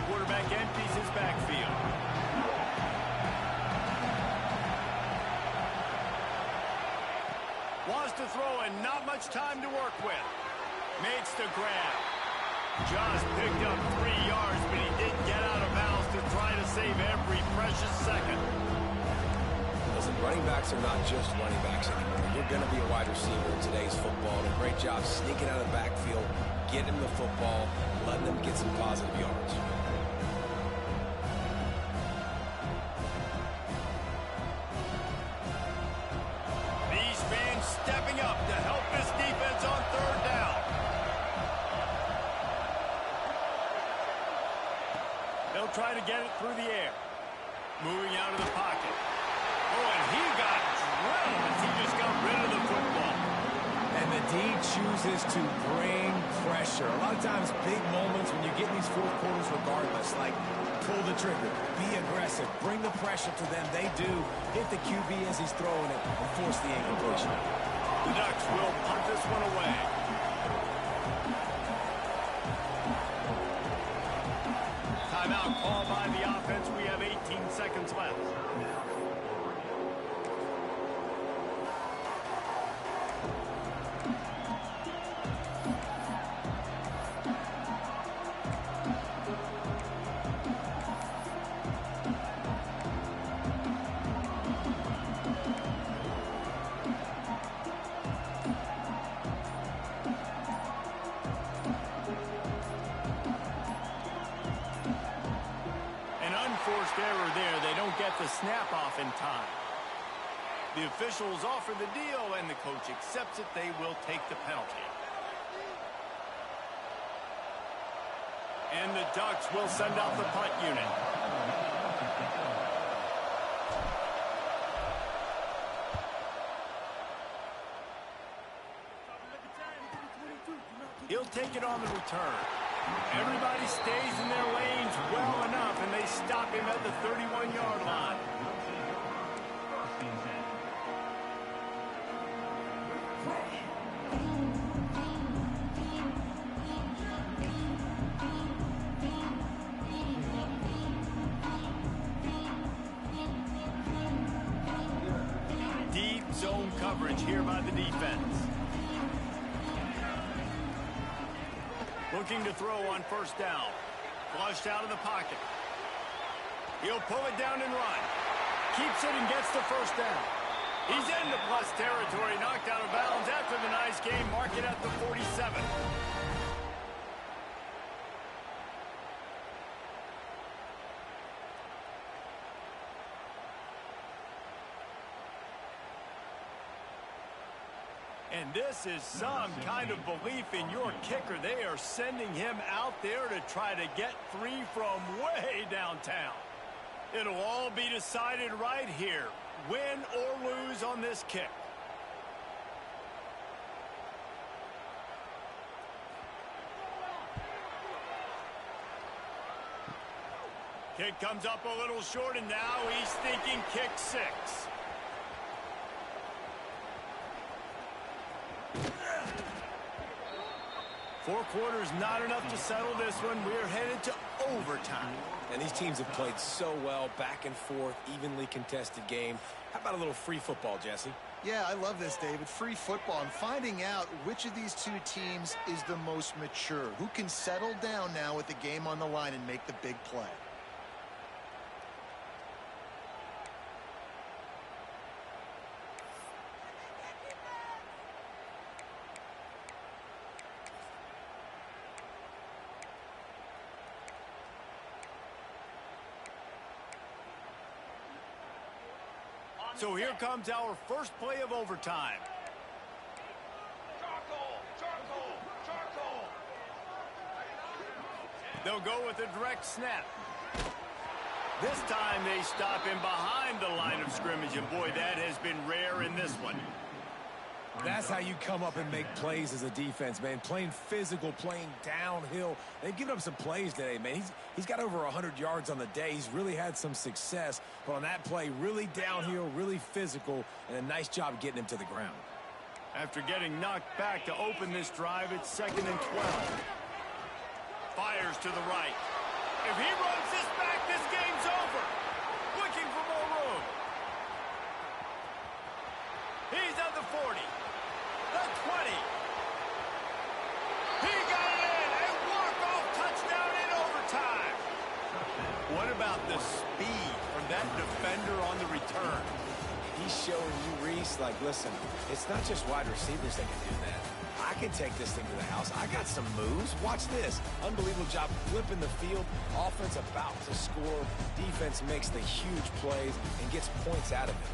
Quarterback empties his backfield. Wants to throw and not much time to work with. Makes the grab. Just picked up 3 yards, but he did get out of bounds to try to save every precious second. Listen, running backs are not just running backs anymore. You're going to be a wide receiver in today's football. And a great job sneaking out of the backfield, getting them the football, letting them get some positive yards. Stepping up to help this defense on 3rd down. They'll try to get it through the air. Moving out of the pocket. Oh, and he got drilled as he just got rid of the football. And the D chooses to bring pressure. A lot of times, big moments when you get in these 4th quarters regardless, like pull the trigger, be aggressive, bring the pressure to them. They do hit the QB as he's throwing it and force the incompletion. The Ducks will punt this one away. Timeout called by the offense. We have 18 seconds left. get the snap off in time. The officials offer the deal, and the coach accepts it. They will take the penalty. And the Ducks will send out the punt unit. He'll take it on the return. Everybody stays in their lanes well enough, and they stop him at the 31-yard line. Deep zone coverage here by the defense. Looking to throw on first down. Flushed out of the pocket. He'll pull it down and run. Keeps it and gets the first down. He's into plus territory, knocked out of bounds after the nice game. Mark it at the 47. And this is some kind of belief in your kicker. They are sending him out there to try to get three from way downtown. It'll all be decided right here. Win or lose on this kick. Kick comes up a little short, and now he's thinking kick six. Four quarters not enough to settle this one. We're headed to overtime. And these teams have played so well, back and forth, evenly contested game. How about a little free football, Jesse? Yeah, I love this, David. Free football. I'm finding out which of these two teams is the most mature. Who can settle down now with the game on the line and make the big play. So here comes our first play of overtime. They'll go with a direct snap. This time they stop him behind the line of scrimmage, and boy, that has been rare in this one. That's how you come up and make plays as a defense, man. Playing physical, playing downhill. They've given up some plays today, man. He's got over 100 yards on the day. He's really had some success. But on that play, really downhill, really physical, and a nice job getting him to the ground. After getting knocked back to open this drive, it's 2nd and 12. Fires to the right. If he runs this back, this game's over. Looking for more room. He's at the 40. The 20. He got it in. A walk-off touchdown in overtime. What about the speed from that defender on the return? He's showing you, Reese, like, listen, it's not just wide receivers that can do that. I can take this thing to the house. I got some moves. Watch this. Unbelievable job flipping the field. Offense about to score. Defense makes the huge plays and gets points out of it.